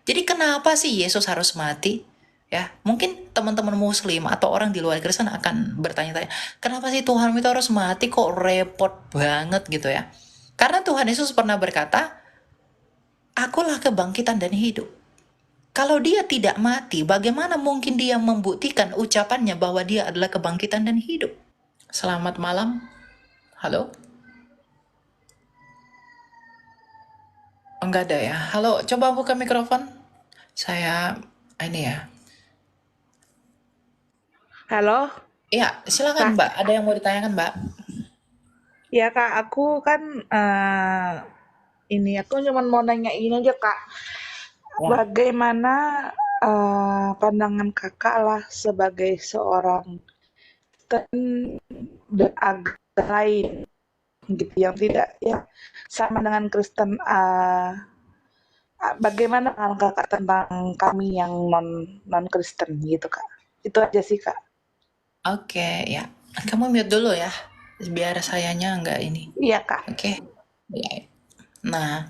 Jadi kenapa sih Yesus harus mati? Ya, mungkin teman-teman muslim atau orang di luar Kristen akan bertanya-tanya, kenapa sih Tuhan itu harus mati, kok repot banget gitu ya. Karena Tuhan Yesus pernah berkata, akulah kebangkitan dan hidup. Kalau dia tidak mati, bagaimana mungkin dia membuktikan ucapannya bahwa dia adalah kebangkitan dan hidup? Selamat malam. Halo? Enggak ada ya. Halo, coba buka mikrofon. Saya ini ya. Halo, Iya, silakan Kak. Mbak. Ada yang mau ditanyakan, Mbak? Ya, Kak, aku kan ini aku cuma mau nanya ini aja, Kak. Ya. Bagaimana pandangan Kakak lah sebagai seorang Kristen dan agama lain gitu yang tidak ya sama dengan Kristen bagaimana pandangan Kakak tentang kami yang non Kristen gitu, Kak. Itu aja sih, Kak. Oke, ya. Kamu mute dulu ya, biar sayanya nggak ini. Iya, Kak. Oke. Ya. Nah,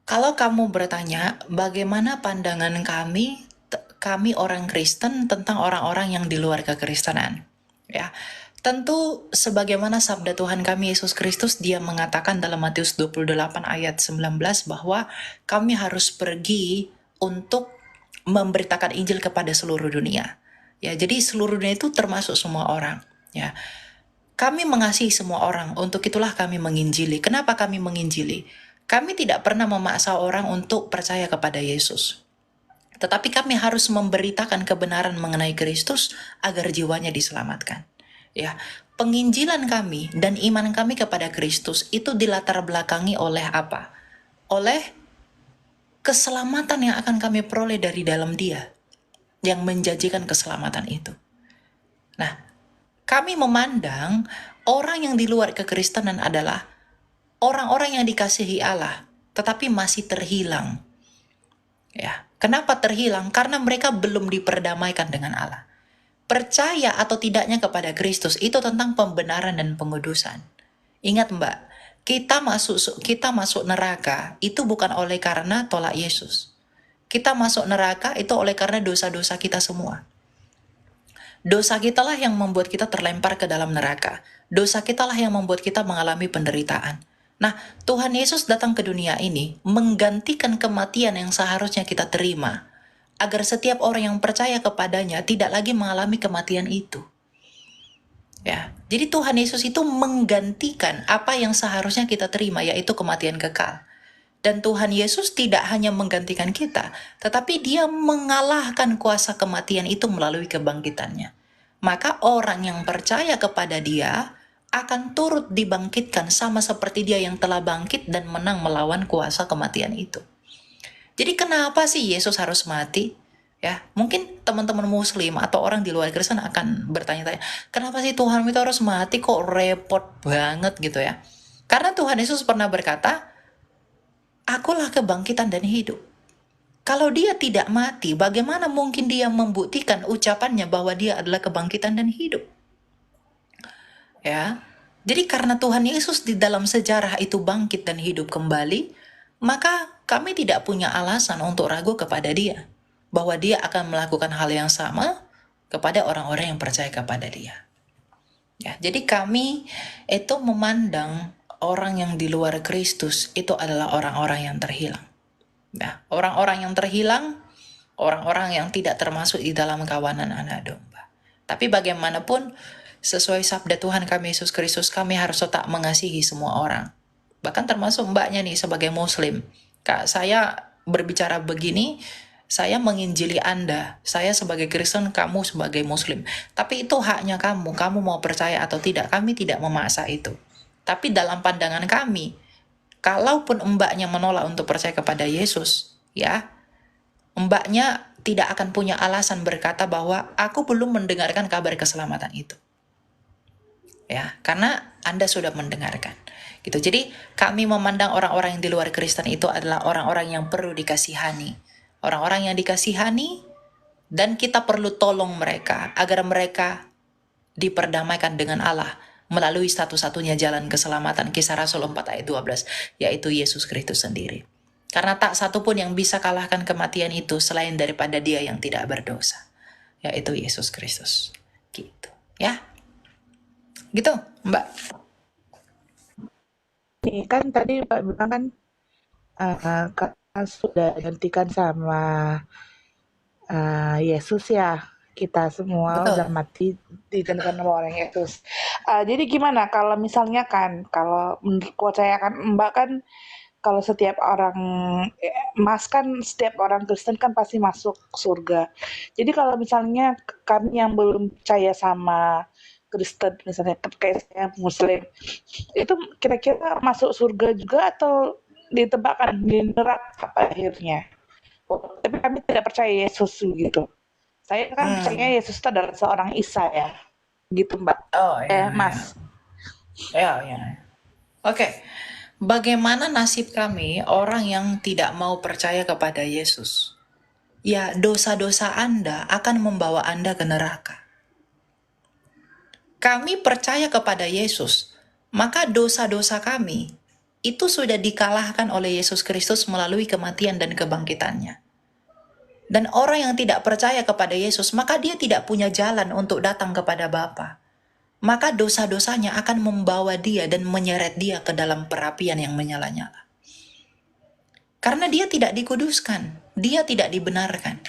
kalau kamu bertanya bagaimana pandangan kami orang Kristen tentang orang-orang yang di luar kekristenan, ya. Tentu sebagaimana sabda Tuhan kami Yesus Kristus, dia mengatakan dalam Matius 28 ayat 19 bahwa kami harus pergi untuk memberitakan Injil kepada seluruh dunia. Ya, jadi seluruh dunia itu termasuk semua orang, ya. Kami mengasihi semua orang, untuk itulah kami menginjili. Kenapa kami menginjili? Kami tidak pernah memaksa orang untuk percaya kepada Yesus. Tetapi kami harus memberitakan kebenaran mengenai Kristus agar jiwanya diselamatkan. Ya, penginjilan kami dan iman kami kepada Kristus itu dilatar belakangi oleh apa? Oleh keselamatan yang akan kami peroleh dari dalam Dia, yang menjanjikan keselamatan itu. Nah, kami memandang orang yang di luar kekristenan adalah orang-orang yang dikasihi Allah, tetapi masih terhilang. Ya, kenapa terhilang? Karena mereka belum diperdamaikan dengan Allah. Percaya atau tidaknya kepada Kristus itu tentang pembenaran dan pengudusan. Ingat Mbak, kita masuk neraka itu bukan oleh karena tolak Yesus. Kita masuk neraka itu oleh karena dosa-dosa kita semua. Dosa kitalah yang membuat kita terlempar ke dalam neraka. Dosa kitalah yang membuat kita mengalami penderitaan. Nah, Tuhan Yesus datang ke dunia ini menggantikan kematian yang seharusnya kita terima, agar setiap orang yang percaya kepadanya tidak lagi mengalami kematian itu. Ya, jadi Tuhan Yesus itu menggantikan apa yang seharusnya kita terima, yaitu kematian kekal. Dan Tuhan Yesus tidak hanya menggantikan kita, tetapi dia mengalahkan kuasa kematian itu melalui kebangkitannya. Maka orang yang percaya kepada dia akan turut dibangkitkan sama seperti dia yang telah bangkit dan menang melawan kuasa kematian itu. Jadi kenapa sih Yesus harus mati? Ya, mungkin teman-teman muslim atau orang di luar Kristen akan bertanya-tanya, kenapa sih Tuhan itu harus mati, kok repot banget gitu ya. Karena Tuhan Yesus pernah berkata, akulah kebangkitan dan hidup. Kalau dia tidak mati, bagaimana mungkin dia membuktikan ucapannya bahwa dia adalah kebangkitan dan hidup? Ya. Jadi karena Tuhan Yesus di dalam sejarah itu bangkit dan hidup kembali, maka kami tidak punya alasan untuk ragu kepada dia bahwa dia akan melakukan hal yang sama kepada orang-orang yang percaya kepada dia. Ya, jadi kami itu memandang orang yang di luar Kristus itu adalah orang-orang yang terhilang. Ya, orang-orang yang terhilang, orang-orang yang tidak termasuk di dalam kawanan anak domba. Tapi bagaimanapun, sesuai sabda Tuhan kami Yesus Kristus, kami harus tetap mengasihi semua orang. Bahkan termasuk mbaknya nih sebagai muslim. Kak, saya berbicara begini, saya menginjili Anda. Saya sebagai Kristen, kamu sebagai muslim. Tapi itu haknya kamu mau percaya atau tidak. Kami tidak memaksa itu. Tapi dalam pandangan kami, kalaupun mbaknya menolak untuk percaya kepada Yesus, ya, mbaknya tidak akan punya alasan berkata bahwa aku belum mendengarkan kabar keselamatan itu. Ya, karena Anda sudah mendengarkan. Gitu. Jadi, kami memandang orang-orang yang di luar Kristen itu adalah orang-orang yang perlu dikasihani. Orang-orang yang dikasihani dan kita perlu tolong mereka agar mereka diperdamaikan dengan Allah melalui satu-satunya jalan keselamatan, Kisah Rasul 4 ayat 12, yaitu Yesus Kristus sendiri. Karena tak satu pun yang bisa kalahkan kematian itu selain daripada Dia yang tidak berdosa, yaitu Yesus Kristus. Gitu. Ya, gitu, Mbak. Nih kan tadi Mbak bilang kan Kakak sudah gantikan sama Yesus ya. Kita semua udah Betul. mati digantikan sama orang Yesus. Jadi gimana kalau misalnya kan, kalau menurut saya kan Mbak kan, kalau setiap orang, Mas kan setiap orang Kristen kan pasti masuk surga. Jadi kalau misalnya kami yang belum percaya sama Kristen, misalnya kayak saya Muslim, itu kira-kira masuk surga juga atau ditebakkan di neraka pada akhirnya? Tapi kami tidak percaya Yesus gitu. Saya kan Hmm. percaya Yesus itu adalah seorang Isa ya, gitu Mbak. Oh ya, ya, Mas. ya, ya. Oke, bagaimana nasib kami orang yang tidak mau percaya kepada Yesus? Ya, dosa-dosa Anda akan membawa Anda ke neraka. Kami percaya kepada Yesus, maka dosa-dosa kami itu sudah dikalahkan oleh Yesus Kristus melalui kematian dan kebangkitannya. Dan orang yang tidak percaya kepada Yesus, maka dia tidak punya jalan untuk datang kepada Bapa. Maka dosa-dosanya akan membawa dia dan menyeret dia ke dalam perapian yang menyala-nyala. Karena dia tidak dikuduskan, dia tidak dibenarkan.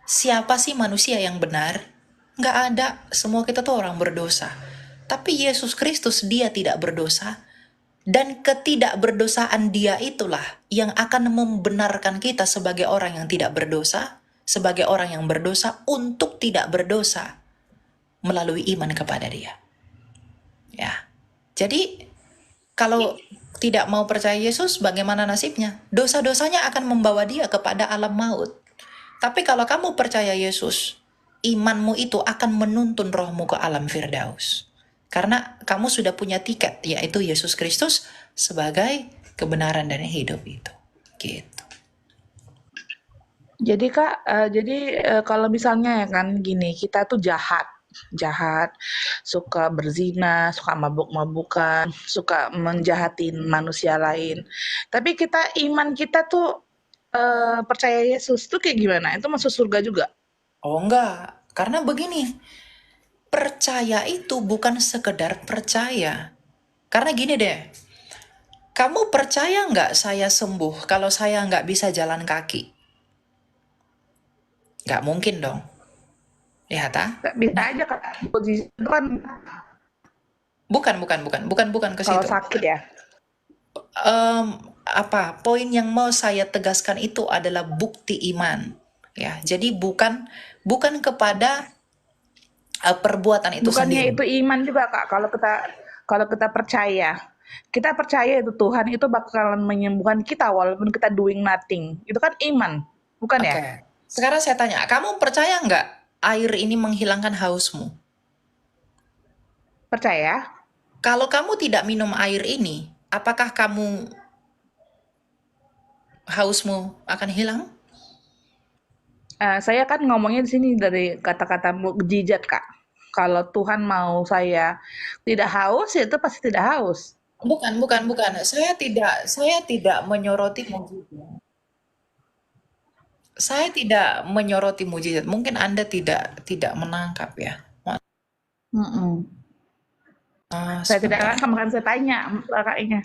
Siapa sih manusia yang benar? Nggak ada, semua kita tuh orang berdosa. Tapi Yesus Kristus dia tidak berdosa. Dan ketidakberdosaan dia itulah yang akan membenarkan kita sebagai orang yang tidak berdosa, sebagai orang yang berdosa untuk tidak berdosa melalui iman kepada dia. Ya. Jadi kalau tidak mau percaya Yesus, bagaimana nasibnya? Dosa-dosanya akan membawa dia kepada alam maut. Tapi kalau kamu percaya Yesus, imanmu itu akan menuntun rohmu ke alam Firdaus. Karena kamu sudah punya tiket, yaitu Yesus Kristus sebagai kebenaran dan hidup itu. Gitu. Jadi Kak, kalau misalnya ya kan gini, kita tuh jahat, jahat, suka berzina, suka mabuk-mabukan, suka menjahatin manusia lain. Tapi iman kita tuh percaya Yesus tuh kayak gimana? Itu masuk surga juga? Oh enggak, karena begini, percaya itu bukan sekedar percaya. Karena gini deh, kamu percaya nggak saya sembuh kalau saya nggak bisa jalan kaki? Nggak mungkin dong. Lihat ah. Nggak bisa Nah, aja Kak, mukjizat itu kan bukan ke kalau situ. sakit ya. Em, poin yang mau saya tegaskan itu adalah bukti iman. Ya, jadi bukan kepada perbuatan itu Bukannya sendiri. itu iman juga Kak, kalau kita percaya. Kita percaya itu Tuhan itu bakalan menyembuhkan kita walaupun kita doing nothing. Itu kan iman, bukan ya? Oke. Sekarang saya tanya, kamu percaya nggak air ini menghilangkan hausmu? Percaya? Kalau kamu tidak minum air ini, apakah kamu hausmu akan hilang? Saya kan ngomongnya di sini dari kata-kata mukjizat, Kak. Kalau Tuhan mau saya tidak haus, ya itu pasti tidak haus. Bukan. Saya tidak menyoroti mukjizat. Saya tidak menyoroti mujizat. Mungkin Anda tidak menangkap ya. Mm-mm. Saya tidak Sebentar, akan makan saya tanya kakaknya.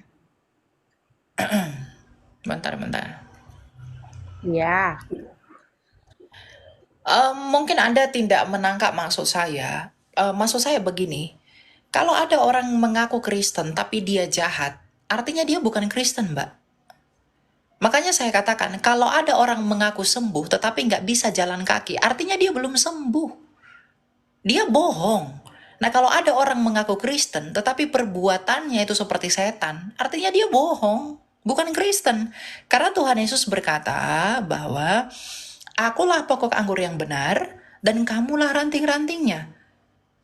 bentar. Iya. Mungkin Anda tidak menangkap maksud saya. Maksud saya begini, kalau ada orang mengaku Kristen tapi dia jahat, artinya dia bukan Kristen, Mbak. Makanya saya katakan, kalau ada orang mengaku sembuh tetapi nggak bisa jalan kaki, artinya dia belum sembuh. Dia bohong. Nah, kalau ada orang mengaku Kristen tetapi perbuatannya itu seperti setan, artinya dia bohong, bukan Kristen. Karena Tuhan Yesus berkata bahwa akulah pokok anggur yang benar dan kamulah ranting-rantingnya.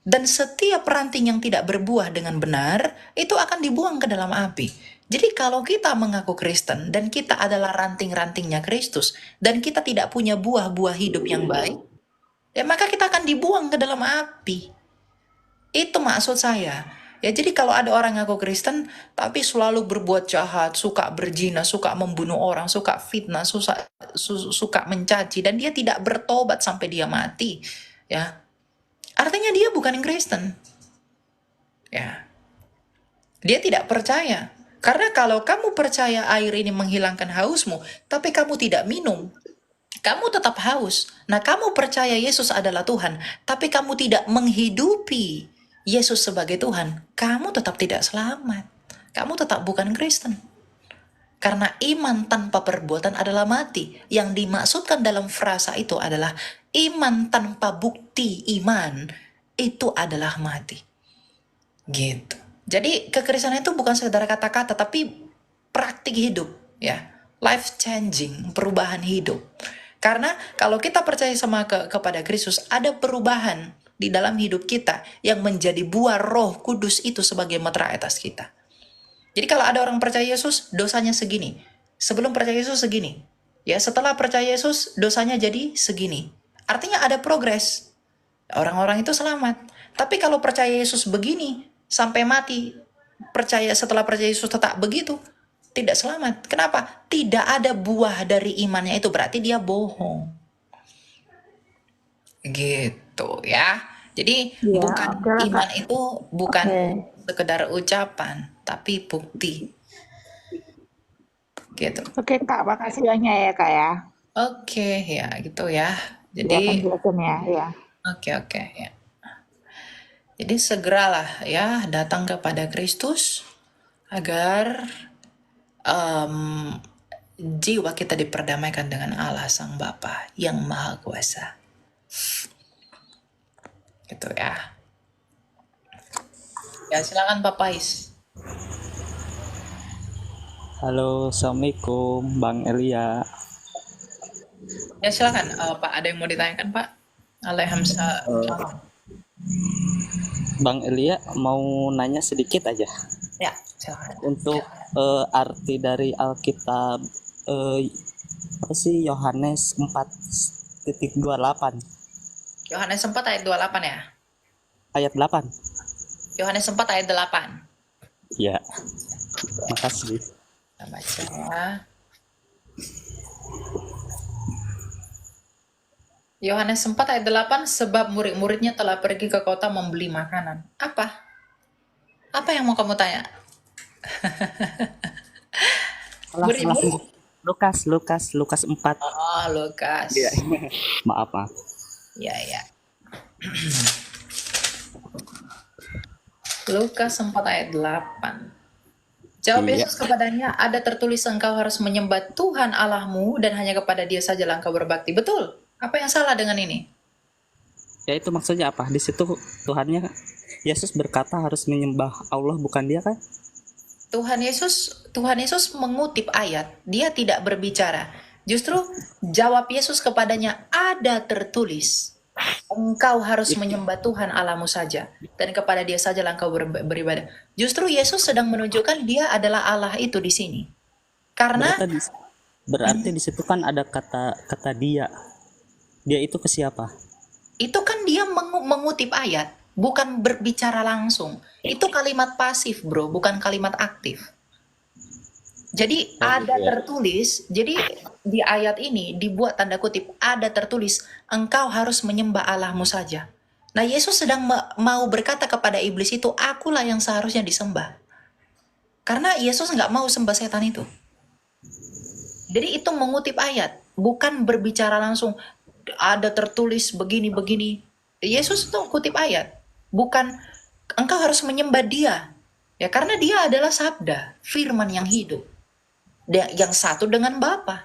Dan setiap ranting yang tidak berbuah dengan benar, itu akan dibuang ke dalam api. Jadi kalau kita mengaku Kristen dan kita adalah ranting-rantingnya Kristus, dan kita tidak punya buah-buah hidup yang baik, ya maka kita akan dibuang ke dalam api. Itu maksud saya. Ya, jadi kalau ada orang ngaku Kristen, tapi selalu berbuat jahat, suka berzina, suka membunuh orang, suka fitnah, suka mencaci, dan dia tidak bertobat sampai dia mati, ya, artinya dia bukan Kristen, ya. Dia tidak percaya. Karena kalau kamu percaya air ini menghilangkan hausmu, tapi kamu tidak minum, kamu tetap haus. Nah, kamu percaya Yesus adalah Tuhan, tapi kamu tidak menghidupi Yesus sebagai Tuhan, kamu tetap tidak selamat. Kamu tetap bukan Kristen. Karena iman tanpa perbuatan adalah mati. Yang dimaksudkan dalam frasa itu adalah iman tanpa bukti iman itu adalah mati. Gitu. Jadi kekristenan itu bukan sekedar kata-kata, tapi praktik hidup, ya, life changing, perubahan hidup. Karena kalau kita percaya kepada Kristus, ada perubahan di dalam hidup kita yang menjadi buah Roh Kudus itu sebagai meterai atas kita. Jadi kalau ada orang percaya Yesus, dosanya segini. Sebelum percaya Yesus segini. Ya, setelah percaya Yesus, dosanya jadi segini. Artinya ada progres. Orang-orang itu selamat. Tapi kalau percaya Yesus begini, sampai mati, setelah percaya Yesus tetap begitu, tidak selamat. Kenapa? Tidak ada buah dari imannya, itu berarti dia bohong. Gitu ya. Jadi Iya, bukan oke lah Kak. iman itu bukan Oke. sekedar ucapan, tapi bukti. Gitu. Oke Kak, makasih banyak ya Kak ya. Oke, ya gitu ya. Ya Jadi penjelasannya ya. oke ya. Jadi segeralah ya datang kepada Kristus agar jiwa kita diperdamaikan dengan Allah Sang Bapa yang Maha Kuasa. Gitu ya. Ya, silakan Pak Pais. Halo, Assalamualaikum, Bang Elia. Ya, silakan Pak, ada yang mau ditanyakan Pak? Alhamdulillah. Bang Elia mau nanya sedikit aja Ya, silakan. untuk arti dari Alkitab apa sih Yohanes 4:28 Yohanes 4 ayat 28 ya? ayat 8. Yohanes 4 ayat 8. Ya, makasih. Kita baca ya. Yohanes 4 ayat 8, sebab murid-muridnya telah pergi ke kota membeli makanan. Apa? Apa yang mau kamu tanya? Salah. Murid-murid. Lukas 4. Oh, Lukas. Iya. Maaf. Ya. Lukas 4 ayat 8. Jawab Iya. Yesus kepadanya, ada tertulis engkau harus menyembah Tuhan Allahmu dan hanya kepada Dia saja engkau berbakti. Betul. Apa yang salah dengan ini? Ya itu maksudnya apa? Di situ Tuhannya Yesus berkata harus menyembah Allah, bukan dia kan? Tuhan Yesus mengutip ayat, dia tidak berbicara. Justru jawab Yesus kepadanya, ada tertulis, engkau harus menyembah Tuhan Allahmu saja, dan kepada Dia saja engkau beribadah. Justru Yesus sedang menunjukkan Dia adalah Allah itu di sini. Karena Berarti di situ kan ada kata dia. Dia itu ke siapa? itu kan dia mengutip ayat, bukan berbicara langsung. Itu kalimat pasif, bro, bukan kalimat aktif. Jadi ada tertulis, jadi di ayat ini dibuat tanda kutip, ada tertulis, engkau harus menyembah Allahmu saja. Nah, Yesus sedang mau berkata kepada iblis itu, akulah yang seharusnya disembah. Karena Yesus nggak mau sembah setan itu. Jadi itu mengutip ayat, bukan berbicara langsung, ada tertulis begini-begini. Yesus itu kutip ayat, bukan engkau harus menyembah Dia. Ya, karena Dia adalah sabda, firman yang hidup. Yang satu dengan Bapa.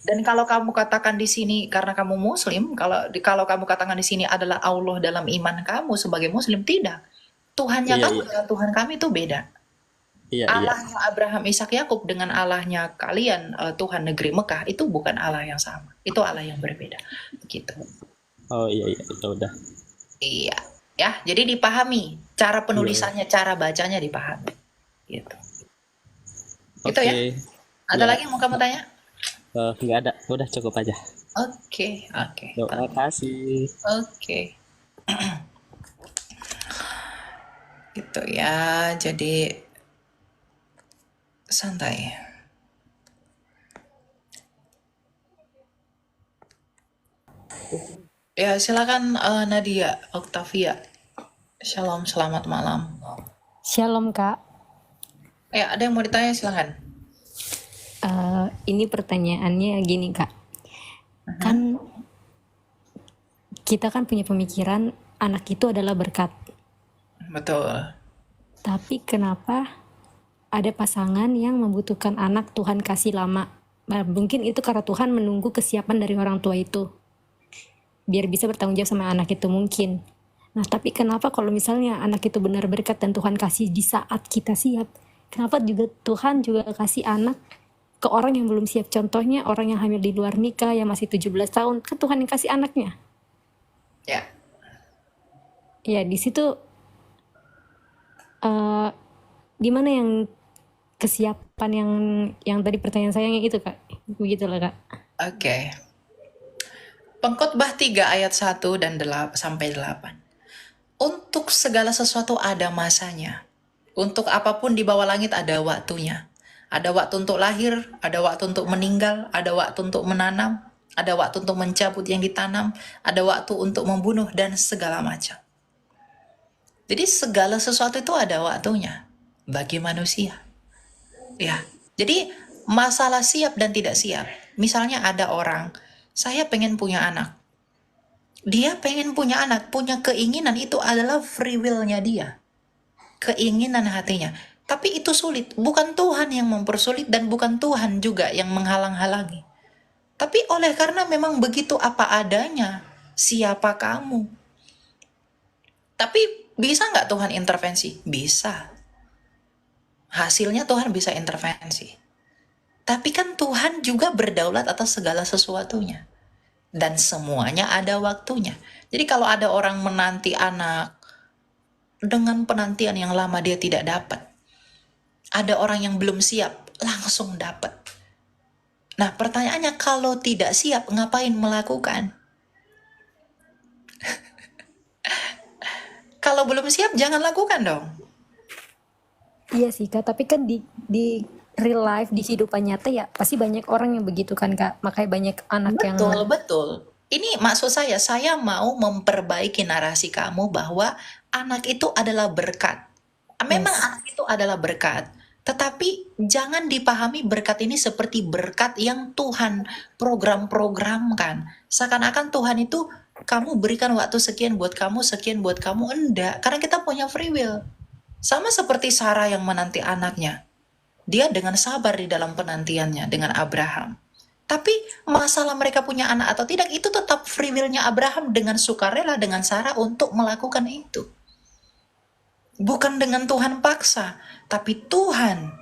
Dan kalau kamu katakan di sini karena kamu muslim, kalau kamu katakan di sini adalah Allah dalam iman kamu sebagai muslim, tidak. Tuhannya kamu dengan Tuhan kami itu beda. Allahnya Abraham, Ishak, Yakub dengan Allahnya kalian, Tuhan negeri Mekah, itu bukan Allah yang sama. Itu Allah yang berbeda. Gitu. Oh iya itu udah. Iya, ya. Jadi dipahami cara penulisannya, cara bacanya dipahami. Gitu. Itu ya. Ada lagi yang mau kamu tanya? Nggak ada, udah cukup aja. Oke. Terima kasih. Oke. gitu ya. Jadi santai. Ya, silakan Nadia Octavia. Shalom, selamat malam. Shalom Kak. Ya, ada yang mau ditanya, silakan. Ini pertanyaannya gini Kak. Kan kita kan punya pemikiran anak itu adalah berkat. Betul. Tapi kenapa ada pasangan yang membutuhkan anak Tuhan kasih lama? Nah, mungkin itu karena Tuhan menunggu kesiapan dari orang tua itu. Biar bisa bertanggung jawab sama anak itu mungkin. Nah, tapi kenapa kalau misalnya anak itu benar berkat dan Tuhan kasih di saat kita siap? Kenapa juga Tuhan juga kasih anak ke orang yang belum siap? Contohnya orang yang hamil di luar nikah yang masih 17 tahun, kan Tuhan yang kasih anaknya. Ya, Ya, di situ di mana yang kesiapan yang tadi pertanyaan saya yang itu Kak. Begitulah Kak. oke. Pengkhotbah 3 ayat 1 dan sampai 8. Untuk segala sesuatu ada masanya. Untuk apapun di bawah langit ada waktunya. Ada waktu untuk lahir, ada waktu untuk meninggal, ada waktu untuk menanam, ada waktu untuk mencabut yang ditanam, ada waktu untuk membunuh, dan segala macam. Jadi segala sesuatu itu ada waktunya bagi manusia. Ya, jadi masalah siap dan tidak siap. Misalnya ada orang, saya pengen punya anak. Dia pengen punya anak, punya keinginan, itu adalah free will-nya dia. Keinginan hatinya. Tapi itu sulit. Bukan Tuhan yang mempersulit dan bukan Tuhan juga yang menghalang-halangi. Tapi oleh karena memang begitu apa adanya, siapa kamu? Tapi bisa nggak Tuhan intervensi? Bisa. Hasilnya Tuhan bisa intervensi. Tapi kan Tuhan juga berdaulat atas segala sesuatunya. Dan semuanya ada waktunya. Jadi kalau ada orang menanti anak, dengan penantian yang lama dia tidak dapat. Ada orang yang belum siap, langsung dapat. Nah pertanyaannya, kalau tidak siap, ngapain melakukan? Kalau belum siap, jangan lakukan dong. Iya sih Kak, tapi kan di real life, di kehidupan nyata ya pasti banyak orang yang begitu kan Kak. Makanya banyak anak yang Betul. Ini maksud saya mau memperbaiki narasi kamu bahwa anak itu adalah berkat. Memang Yes. anak itu adalah berkat, tetapi jangan dipahami berkat ini seperti berkat yang Tuhan program-programkan. Seakan-akan Tuhan itu kamu berikan waktu sekian buat kamu, sekian buat kamu. Enggak, karena kita punya free will. Sama seperti Sarah yang menanti anaknya. Dia dengan sabar di dalam penantiannya dengan Abraham. Tapi masalah mereka punya anak atau tidak, itu tetap free will-nya Abraham dengan sukarela dengan Sarah untuk melakukan itu. Bukan dengan Tuhan paksa, tapi Tuhan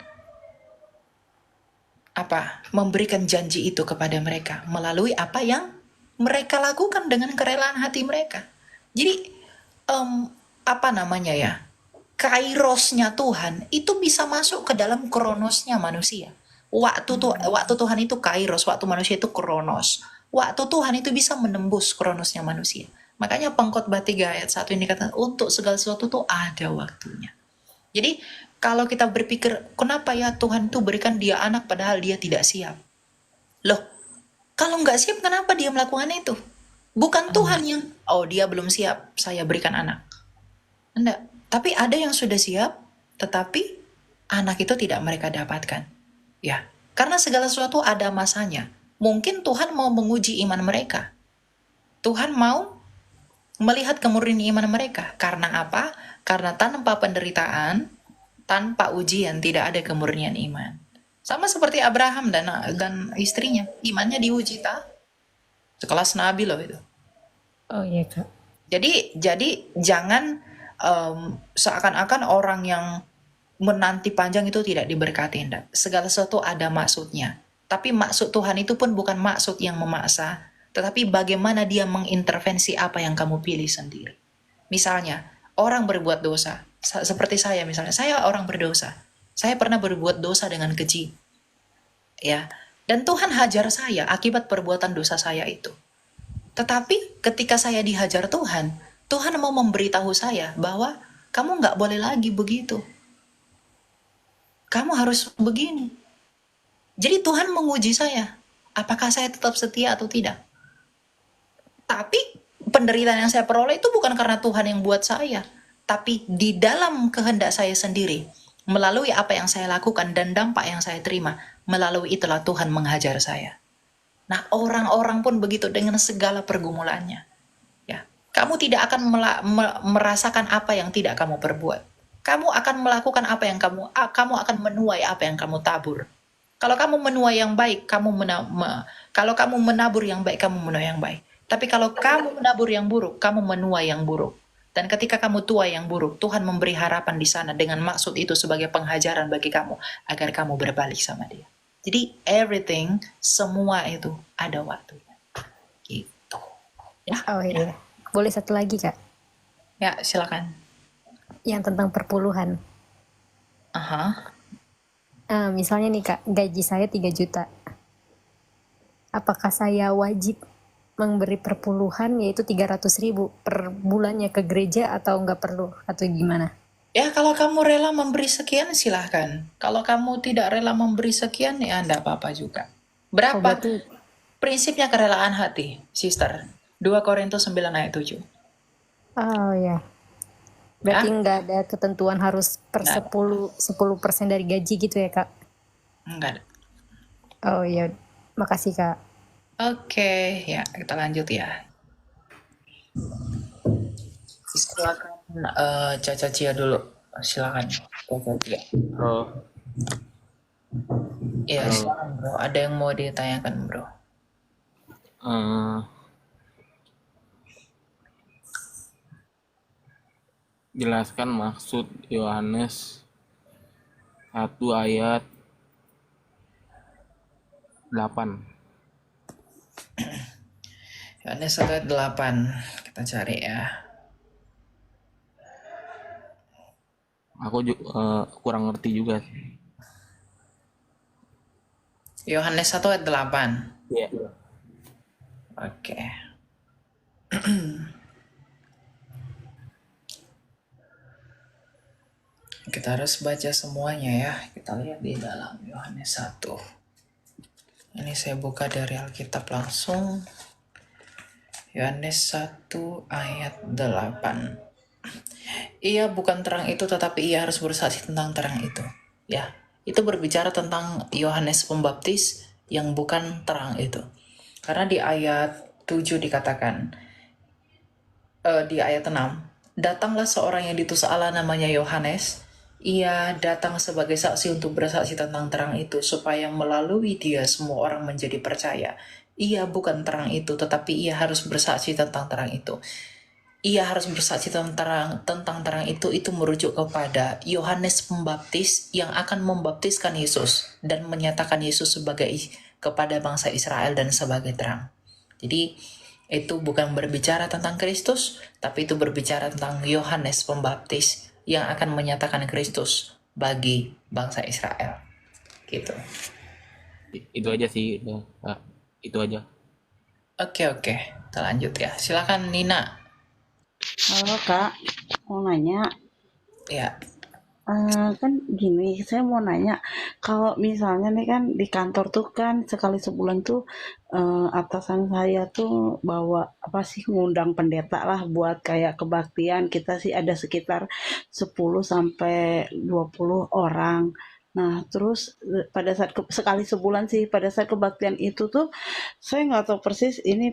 memberikan janji itu kepada mereka melalui apa yang mereka lakukan dengan kerelaan hati mereka. Jadi kairosnya Tuhan itu bisa masuk ke dalam kronosnya manusia. Waktu Tuhan itu kairos, waktu manusia itu kronos. Waktu Tuhan itu bisa menembus kronosnya manusia. Makanya Pengkhotbah 3 ayat 1 ini kata, untuk segala sesuatu itu ada waktunya. Jadi kalau kita berpikir, kenapa ya Tuhan tuh berikan dia anak padahal dia tidak siap? Loh, kalau nggak siap kenapa dia melakukan itu? Bukan Tuhan yang, dia belum siap, saya berikan anak. Enggak, tapi ada yang sudah siap, tetapi anak itu tidak mereka dapatkan. Ya, karena segala sesuatu ada masanya. Mungkin Tuhan mau menguji iman mereka. Tuhan mau melihat kemurnian iman mereka. Karena apa? Karena tanpa penderitaan, tanpa ujian, tidak ada kemurnian iman. Sama seperti Abraham dan istrinya, imannya diuji tak? Sekelas Nabi loh itu. Oh iya Kak. Jadi jangan seakan-akan orang yang menanti panjang itu tidak diberkati. Enggak. Segala sesuatu ada maksudnya. Tapi maksud Tuhan itu pun bukan maksud yang memaksa, tetapi bagaimana dia mengintervensi apa yang kamu pilih sendiri. Misalnya, orang berbuat dosa. Seperti saya misalnya, saya orang berdosa. Saya pernah berbuat dosa dengan keji. Ya. Dan Tuhan hajar saya akibat perbuatan dosa saya itu. Tetapi ketika saya dihajar Tuhan, Tuhan mau memberitahu saya bahwa kamu nggak boleh lagi begitu. Kamu harus begini. Jadi Tuhan menguji saya. Apakah saya tetap setia atau tidak? Tapi penderitaan yang saya peroleh itu bukan karena Tuhan yang buat saya. Tapi di dalam kehendak saya sendiri. Melalui apa yang saya lakukan dan dampak yang saya terima. Melalui itulah Tuhan menghajar saya. Nah, orang-orang pun begitu dengan segala pergumulannya. Ya, kamu tidak akan merasakan apa yang tidak kamu perbuat. Kamu akan melakukan apa yang kamu akan menuai apa yang kamu tabur. Kalau kamu menuai yang baik, kalau kamu menabur yang baik, kamu menuai yang baik. Tapi kalau kamu menabur yang buruk, kamu menuai yang buruk. Dan ketika kamu tuai yang buruk, Tuhan memberi harapan di sana dengan maksud itu sebagai penghajaran bagi kamu agar kamu berbalik sama Dia. Jadi everything, semua itu ada waktunya. Gitu. Ya, Oh iya. Boleh satu lagi Kak, ya silakan. yang tentang perpuluhan. Aha. Misalnya nih Kak, gaji saya 3 juta. Apakah saya wajib memberi perpuluhan yaitu 300.000 per bulannya ke gereja atau nggak perlu atau gimana? Ya kalau kamu rela memberi sekian silahkan. Kalau kamu tidak rela memberi sekian ya enggak apa-apa juga. Oh Berapa? berarti Prinsipnya kerelaan hati, sister. 2 Korintus 9 ayat 7. oh ya. Berarti Ya? nggak ada ketentuan harus per Nggak ada. 10% dari gaji gitu ya Kak? Enggak ada. Oh iya, makasih Kak. Oke, ya kita lanjut ya. Silakan Caca Cia dulu. Silakan Caca Cia. Bro, Iya, halo. silakan bro. Ada yang mau ditanyakan bro? Eh, jelaskan maksud Yohanes 1 ayat 8. Yohanes 1 ayat 8. Kita cari ya. Aku kurang ngerti juga sih. Yohanes 1 ayat 8. Iya. Oke. Kita harus baca semuanya ya. Kita lihat di dalam Yohanes 1. Ini saya buka dari Alkitab langsung. Yohanes 1 ayat 8. Ia bukan terang itu tetapi ia harus bersaksi tentang terang itu. Ya, itu berbicara tentang Yohanes Pembaptis yang bukan terang itu. Karena di ayat 7 dikatakan, di ayat 6, datanglah seorang yang diutus Allah namanya Yohanes. Ia datang sebagai saksi untuk bersaksi tentang terang itu, supaya melalui dia semua orang menjadi percaya. Ia bukan terang itu, tetapi ia harus bersaksi tentang terang itu. Ia harus bersaksi tentang terang itu merujuk kepada Yohanes Pembaptis yang akan membaptiskan Yesus dan menyatakan Yesus sebagai kepada bangsa Israel dan sebagai terang. Jadi itu bukan berbicara tentang Kristus, tapi itu berbicara tentang Yohanes Pembaptis yang akan menyatakan Kristus bagi bangsa Israel. Gitu. Itu aja sih. Itu aja. Oke, kita lanjut ya. Silakan Nina. Halo Kak, mau nanya, Ya, kan gini, saya mau nanya, kalau misalnya nih kan di kantor tuh kan sekali sebulan tuh atasan saya tuh bawa apa sih ngundang pendeta lah buat kayak kebaktian, kita sih ada sekitar 10 sampai 20 orang. Nah, terus pada saat sekali sebulan sih, pada saat kebaktian itu tuh saya nggak tahu persis ini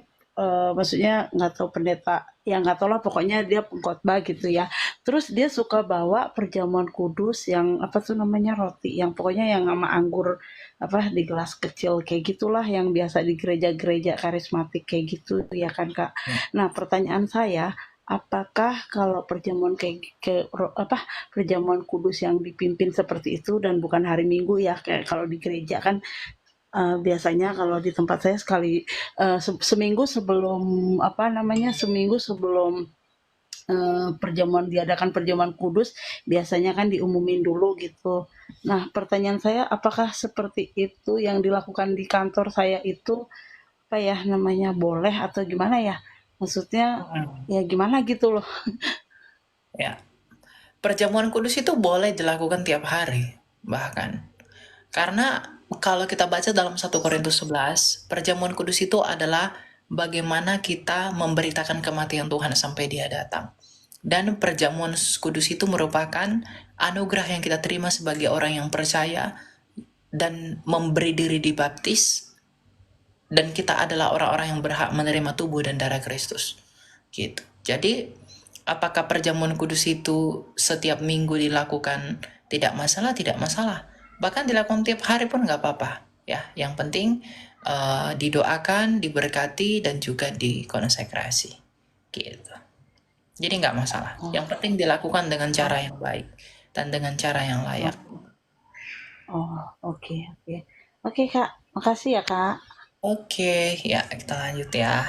maksudnya nggak tahu pendeta, ya nggak tahu lah pokoknya dia pengkhotbah gitu ya. Terus dia suka bawa perjamuan kudus yang apa tuh namanya roti, yang pokoknya yang sama anggur apa di gelas kecil kayak gitulah yang biasa di gereja-gereja karismatik kayak gitu ya kan Kak. Nah pertanyaan saya, apakah kalau perjamuan perjamuan kudus yang dipimpin seperti itu dan bukan hari Minggu ya kayak kalau di gereja kan biasanya kalau di tempat saya sekali seminggu sebelum seminggu sebelum diadakan perjamuan kudus biasanya kan diumumin dulu gitu. Nah pertanyaan saya apakah seperti itu yang dilakukan di kantor saya itu apa ya namanya boleh atau gimana ya? Maksudnya ya gimana gitu loh. ya. Perjamuan kudus itu boleh dilakukan tiap hari, bahkan. Karena kalau kita baca dalam 1 Korintus 11, perjamuan kudus itu adalah bagaimana kita memberitakan kematian Tuhan sampai Dia datang. Dan perjamuan kudus itu merupakan anugerah yang kita terima sebagai orang yang percaya dan memberi diri dibaptis, dan kita adalah orang-orang yang berhak menerima tubuh dan darah Kristus. Gitu. Jadi, apakah perjamuan kudus itu setiap minggu dilakukan tidak masalah? Tidak masalah. Bahkan dilakukan tiap hari pun nggak apa-apa. Ya, yang penting didoakan, diberkati, dan juga dikonsekrasi. Gitu. Jadi nggak masalah. Yang penting dilakukan dengan cara yang baik dan dengan cara yang layak. Oh, oke, oke. Oke, Kak. Makasih ya, Kak. Oke, ya kita lanjut ya.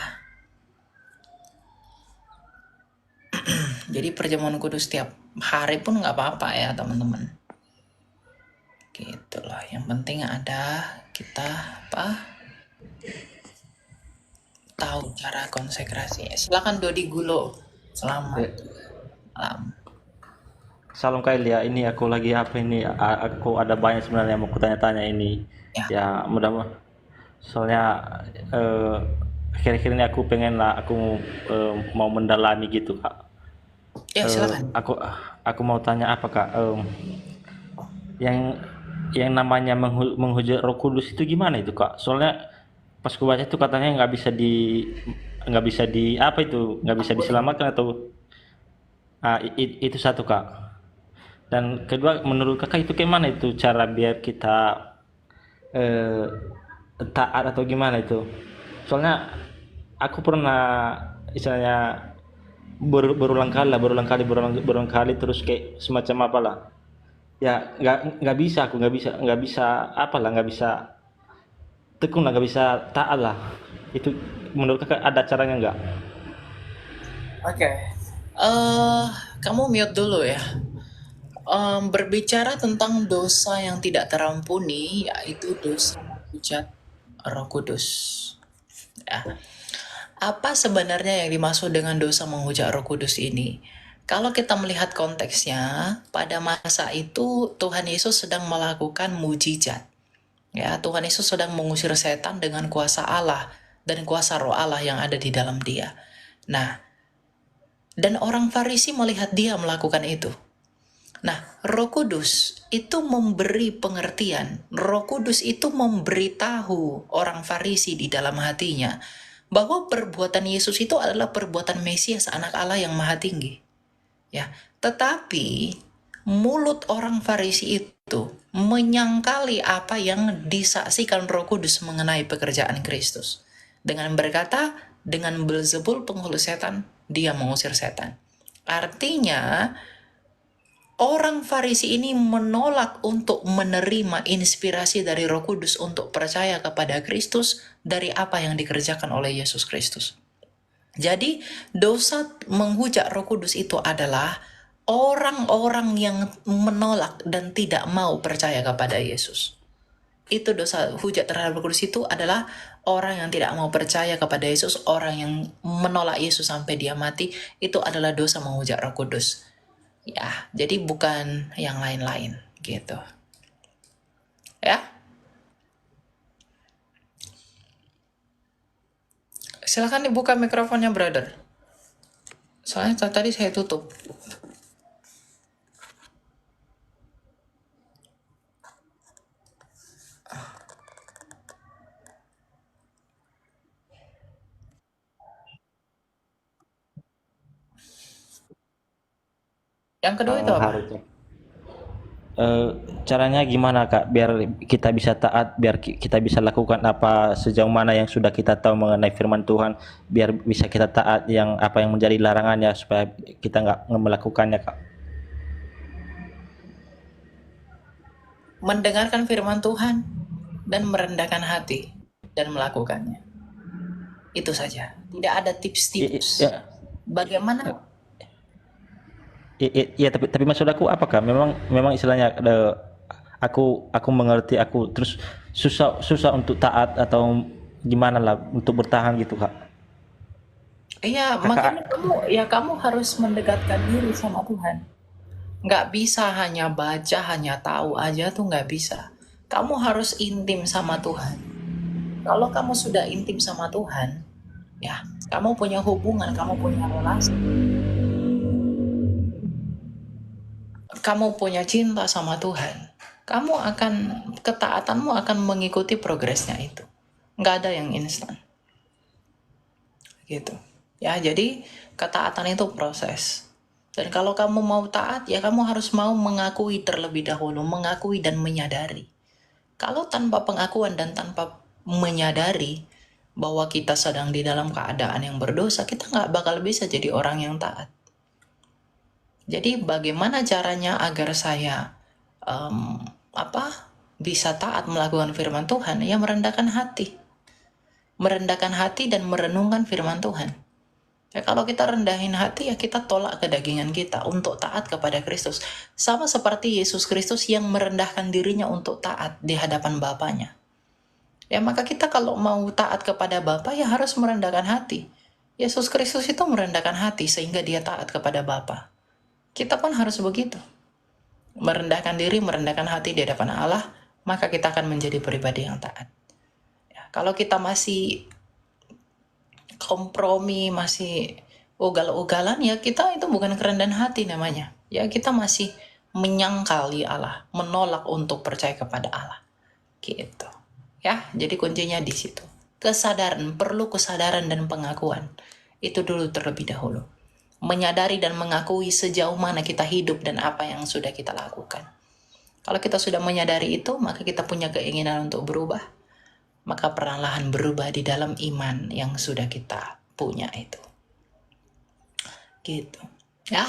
Jadi perjamuan kudus tiap hari pun nggak apa-apa ya teman-teman. Gitu loh. Yang penting ada kita tahu cara konsekrasi. Silakan Dodi Gulo. Selamat malam. Salam Kak Elia, ini aku lagi apa ini? Aku ada banyak sebenarnya yang mau kutanya-tanya ini. Ya. Ya mudah-mudahan. Soalnya akhir-akhir ini aku pengen lah, aku mau mendalami gitu Kak. Ya silakan. Aku mau tanya apa Kak? Yang namanya menghujat Roh Kudus itu gimana itu Kak? Soalnya pas ku baca itu katanya nggak bisa di apa itu, nggak bisa diselamatkan atau itu satu Kak. Dan kedua, menurut Kakak itu gimana itu cara biar kita taat atau gimana itu? Soalnya aku pernah istilahnya berulang kali terus kayak semacam apalah. Ya nggak bisa tekun lah, nggak bisa taat lah. Itu menurut Kakak ada caranya nggak? Oke. Kamu mute dulu ya. Berbicara tentang dosa yang tidak terampuni, yaitu dosa menghujat Roh Kudus. Ya. Apa sebenarnya yang dimaksud dengan dosa menghujat Roh Kudus ini? Kalau kita melihat konteksnya, pada masa itu Tuhan Yesus sedang melakukan mujizat. Ya, Tuhan Yesus sedang mengusir setan dengan kuasa Allah dan kuasa Roh Allah yang ada di dalam Dia. Nah, dan orang Farisi melihat Dia melakukan itu. Nah, Roh Kudus itu memberi pengertian. Roh Kudus itu memberitahu orang Farisi di dalam hatinya bahwa perbuatan Yesus itu adalah perbuatan Mesias, anak Allah yang maha tinggi. Ya, tetapi mulut orang Farisi itu menyangkali apa yang disaksikan Roh Kudus mengenai pekerjaan Kristus. Dengan berkata, dengan Beelzebul penghulu setan, dia mengusir setan. Artinya, orang Farisi ini menolak untuk menerima inspirasi dari Roh Kudus untuk percaya kepada Kristus dari apa yang dikerjakan oleh Yesus Kristus. Jadi, dosa menghujat Roh Kudus itu adalah orang-orang yang menolak dan tidak mau percaya kepada Yesus. Itu dosa hujat terhadap Roh Kudus itu adalah orang yang tidak mau percaya kepada Yesus, orang yang menolak Yesus sampai dia mati, itu adalah dosa menghujat Roh Kudus. Ya, jadi bukan yang lain-lain gitu. Ya. Silakan dibuka mikrofonnya, brother. Soalnya tadi saya tutup. Yang kedua itu apa? Harusnya. Caranya gimana Kak biar kita bisa taat, biar kita bisa lakukan apa sejauh mana yang sudah kita tahu mengenai firman Tuhan, biar bisa kita taat yang apa yang menjadi larangannya supaya kita nggak melakukannya Kak. Mendengarkan firman Tuhan dan merendahkan hati dan melakukannya. Itu saja. Tidak ada tips-tips. Ya, Bagaimana? ya tapi maksud aku apakah memang istilahnya aku mengerti, aku terus susah untuk taat atau gimana lah untuk bertahan gitu Kak. Iya, makanya kamu harus mendekatkan diri sama Tuhan. Nggak bisa hanya baca, hanya tahu aja tuh nggak bisa. Kamu harus intim sama Tuhan. Kalau kamu sudah intim sama Tuhan, ya, kamu punya hubungan, kamu punya relasi, kamu punya cinta sama Tuhan, ketaatanmu akan mengikuti progresnya itu. Nggak ada yang instan. Gitu. Ya, jadi ketaatan itu proses. Dan kalau kamu mau taat, ya kamu harus mau mengakui terlebih dahulu, mengakui dan menyadari. Kalau tanpa pengakuan dan tanpa menyadari bahwa kita sedang di dalam keadaan yang berdosa, kita nggak bakal bisa jadi orang yang taat. Jadi bagaimana caranya agar saya bisa taat melakukan firman Tuhan? Ya merendahkan hati. Merendahkan hati dan merenungkan firman Tuhan. Ya, kalau kita rendahin hati, ya kita tolak kedagingan kita untuk taat kepada Kristus. Sama seperti Yesus Kristus yang merendahkan dirinya untuk taat di hadapan Bapaknya. Ya, maka kita kalau mau taat kepada Bapa, ya harus merendahkan hati. Yesus Kristus itu merendahkan hati sehingga dia taat kepada Bapa. Kita pun harus begitu. Merendahkan diri, merendahkan hati di hadapan Allah, maka kita akan menjadi pribadi yang taat. Ya, kalau kita masih kompromi, masih ugal-ugalan, ya kita itu bukan kerendahan hati namanya. Ya kita masih menyangkali Allah, menolak untuk percaya kepada Allah. Gitu. Ya, jadi kuncinya di situ. Kesadaran, perlu kesadaran dan pengakuan. Itu dulu terlebih dahulu. Menyadari dan mengakui sejauh mana kita hidup dan apa yang sudah kita lakukan. Kalau kita sudah menyadari itu, maka kita punya keinginan untuk berubah. Maka perlahan berubah di dalam iman yang sudah kita punya itu. Gitu. Ya.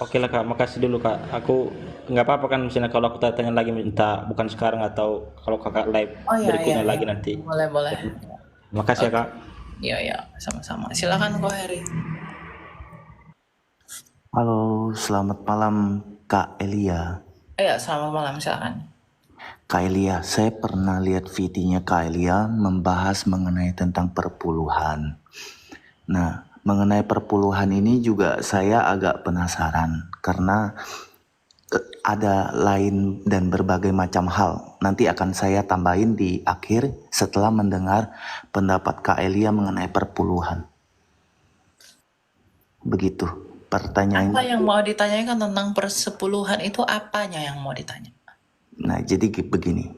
Oke lah Kak, makasih dulu Kak. Aku nggak apa-apa kan misalnya kalau aku tanya lagi minta bukan sekarang atau kalau Kakak live Oh ya, berikutnya ya, lagi ya. nanti. Boleh. Makasih ya Kak. Iya, sama-sama. Silakan Ko Heri. Halo, selamat malam Kak Elia. Iya, selamat malam, silakan. Kak Elia, saya pernah lihat videonya Kak Elia membahas mengenai tentang perpuluhan. Nah, mengenai perpuluhan ini juga saya agak penasaran karena ada lain dan berbagai macam hal. Nanti akan saya tambahin di akhir setelah mendengar pendapat Kak Elia mengenai perpuluhan. Begitu pertanyaan. Apa yang mau ditanyakan tentang persepuluhan itu apanya yang mau ditanya? Nah, jadi begini,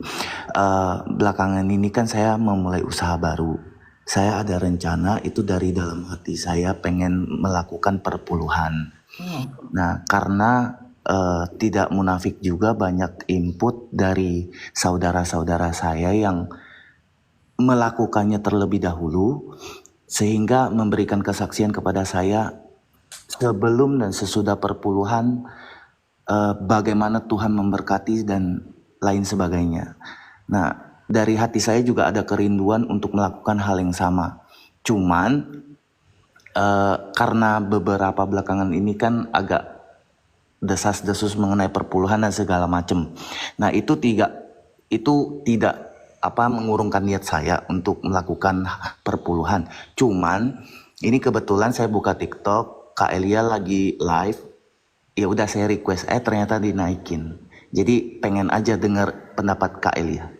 belakangan ini kan saya memulai usaha baru. Saya ada rencana itu dari dalam hati saya pengen melakukan perpuluhan. Nah, karena tidak munafik juga banyak input dari saudara-saudara saya yang melakukannya terlebih dahulu, sehingga memberikan kesaksian kepada saya sebelum dan sesudah perpuluhan, bagaimana Tuhan memberkati dan lain sebagainya. Nah, dari hati saya juga ada kerinduan untuk melakukan hal yang sama. Cuman karena beberapa belakangan ini kan agak desas-desus mengenai perpuluhan dan segala macam. Nah, itu tidak mengurungkan niat saya untuk melakukan perpuluhan. Cuman ini kebetulan saya buka TikTok, Kak Elia lagi live. Ya udah saya request, ternyata dinaikin. Jadi pengen aja dengar pendapat Kak Elia.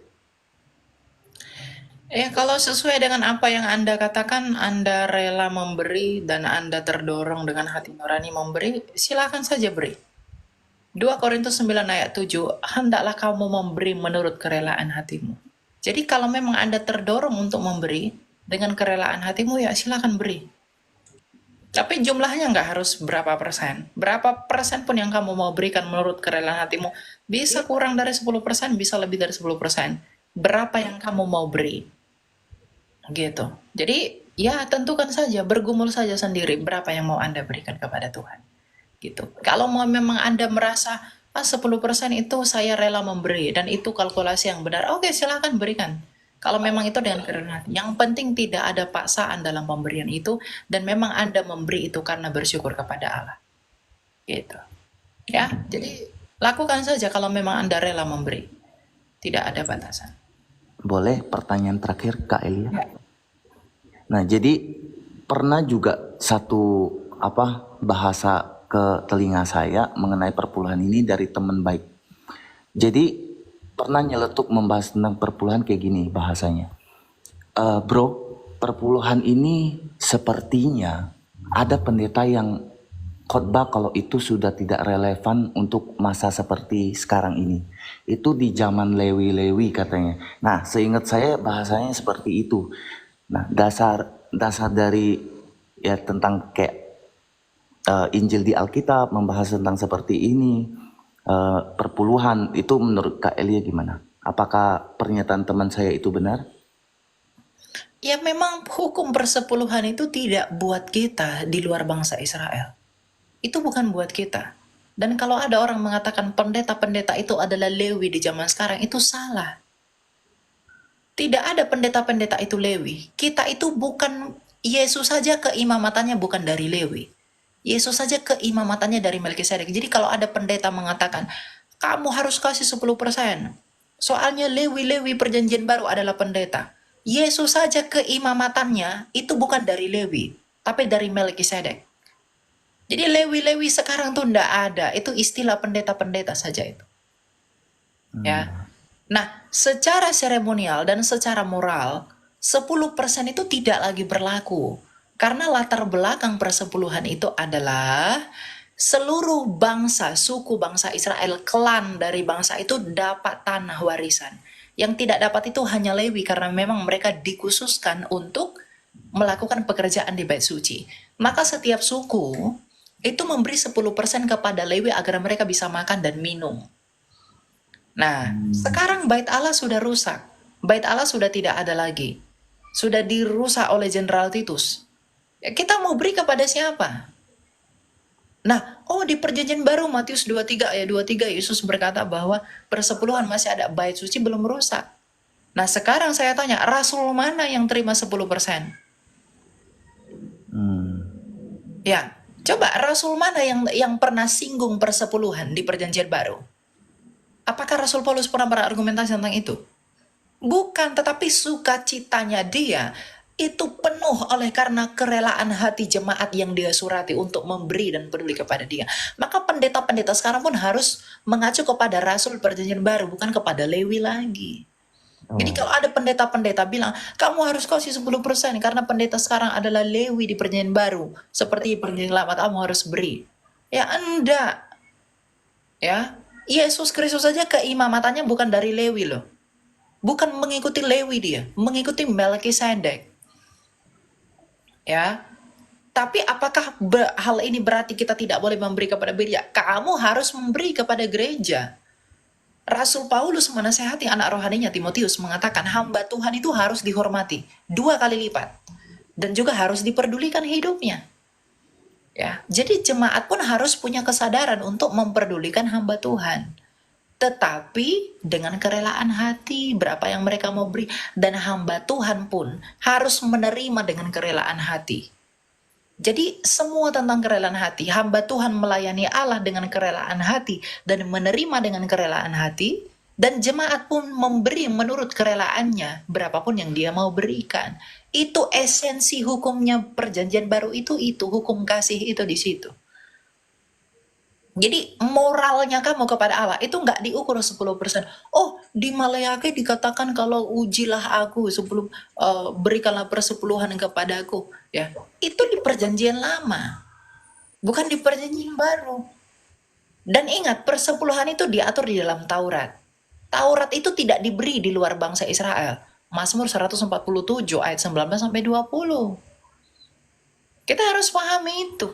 Ya, kalau sesuai dengan apa yang Anda katakan, Anda rela memberi dan Anda terdorong dengan hati nurani memberi, silakan saja beri. 2 Korintus 9 ayat 7, hendaklah kamu memberi menurut kerelaan hatimu. Jadi kalau memang Anda terdorong untuk memberi dengan kerelaan hatimu, ya silakan beri. Tapi jumlahnya nggak harus berapa persen. Berapa persen pun yang kamu mau berikan menurut kerelaan hatimu. Bisa kurang dari 10%, bisa lebih dari 10%. Berapa yang kamu mau beri. Gitu. Jadi ya tentukan saja, bergumul saja sendiri berapa yang mau Anda berikan kepada Tuhan. Gitu. Kalau memang Anda merasa 10% itu saya rela memberi dan itu kalkulasi yang benar, oke silakan berikan. Kalau memang itu dengan kerendahan hati. Yang penting tidak ada paksaan dalam pemberian itu dan memang Anda memberi itu karena bersyukur kepada Allah. Gitu. Ya, jadi lakukan saja kalau memang Anda rela memberi. Tidak ada batasan. Boleh pertanyaan terakhir Kak Elia? Ya. Nah, jadi pernah juga bahasa ke telinga saya mengenai perpuluhan ini dari teman baik. Jadi pernah nyeletuk membahas tentang perpuluhan kayak gini bahasanya. Bro, perpuluhan ini sepertinya ada pendeta yang khotbah kalau itu sudah tidak relevan untuk masa seperti sekarang ini. Itu di zaman Lewi-Lewi katanya. Nah, seingat saya bahasanya seperti itu. Nah, dasar dari ya tentang kayak Injil di Alkitab membahas tentang seperti ini, perpuluhan itu menurut Kak Elia gimana? Apakah pernyataan teman saya itu benar? Ya memang hukum persepuluhan itu tidak buat kita di luar bangsa Israel. Itu bukan buat kita. Dan kalau ada orang mengatakan pendeta-pendeta itu adalah Lewi di zaman sekarang, itu salah. Tidak ada pendeta-pendeta itu Lewi. Kita itu bukan, Yesus saja keimamatannya bukan dari Lewi. Yesus saja keimamatannya dari Melkisedek. Jadi kalau ada pendeta mengatakan, kamu harus kasih 10%. Soalnya Lewi-Lewi perjanjian baru adalah pendeta. Yesus saja keimamatannya itu bukan dari Lewi, tapi dari Melkisedek. Jadi Lewi-Lewi sekarang tuh ndak ada. Itu istilah pendeta-pendeta saja itu. Ya. Nah, secara seremonial dan secara moral, 10% itu tidak lagi berlaku. Karena latar belakang persepuluhan itu adalah seluruh bangsa, suku bangsa Israel, klan dari bangsa itu dapat tanah warisan. Yang tidak dapat itu hanya Lewi karena memang mereka dikhususkan untuk melakukan pekerjaan di bait suci. Maka setiap suku itu memberi 10% kepada Lewi agar mereka bisa makan dan minum. Nah, sekarang bait Allah sudah rusak. Bait Allah sudah tidak ada lagi. Sudah dirusak oleh Jenderal Titus. Ya, kita mau beri kepada siapa? Nah, di perjanjian baru Matius 23 ayat 23 Yesus berkata bahwa persepuluhan masih ada, bait suci belum rusak. Nah, sekarang saya tanya, rasul mana yang terima 10%? Ya, coba rasul mana yang pernah singgung persepuluhan di perjanjian baru? Apakah Rasul Paulus pernah berargumentasi tentang itu? Bukan, tetapi sukacitanya dia itu penuh oleh karena kerelaan hati jemaat yang dia surati untuk memberi dan peduli kepada dia. Maka pendeta-pendeta sekarang pun harus mengacu kepada Rasul perjanjian baru, bukan kepada Lewi lagi. Jadi kalau ada pendeta-pendeta bilang, kamu harus kasih 10% karena pendeta sekarang adalah Lewi di perjanjian baru. Seperti perjanjian lama kamu harus beri. Ya enggak. Ya, Yesus Kristus saja keimamatannya bukan dari Lewi loh. Bukan mengikuti Lewi dia, mengikuti Melkisedek. Ya. Tapi apakah hal ini berarti kita tidak boleh memberi kepada gereja? Kamu harus memberi kepada gereja. Rasul Paulus menasehati anak rohaninya Timotius mengatakan hamba Tuhan itu harus dihormati 2 kali lipat dan juga harus diperdulikan hidupnya. Ya, jadi jemaat pun harus punya kesadaran untuk memperdulikan hamba Tuhan. Tetapi dengan kerelaan hati berapa yang mereka mau beri, dan hamba Tuhan pun harus menerima dengan kerelaan hati. Jadi semua tentang kerelaan hati. Hamba Tuhan melayani Allah dengan kerelaan hati dan menerima dengan kerelaan hati, dan jemaat pun memberi menurut kerelaannya berapapun yang dia mau berikan. Itu esensi hukumnya perjanjian baru, itu hukum kasih itu di situ. Jadi moralnya kamu kepada Allah itu nggak diukur 10%. Di Maleakhi dikatakan kalau ujilah aku sebelum berikanlah persepuluhan kepadaku. Ya, itu di perjanjian lama, bukan di perjanjian baru. Dan ingat, persepuluhan itu diatur di dalam Taurat. Taurat itu tidak diberi di luar bangsa Israel. Mazmur 147 ayat 19-20. Kita harus pahami itu.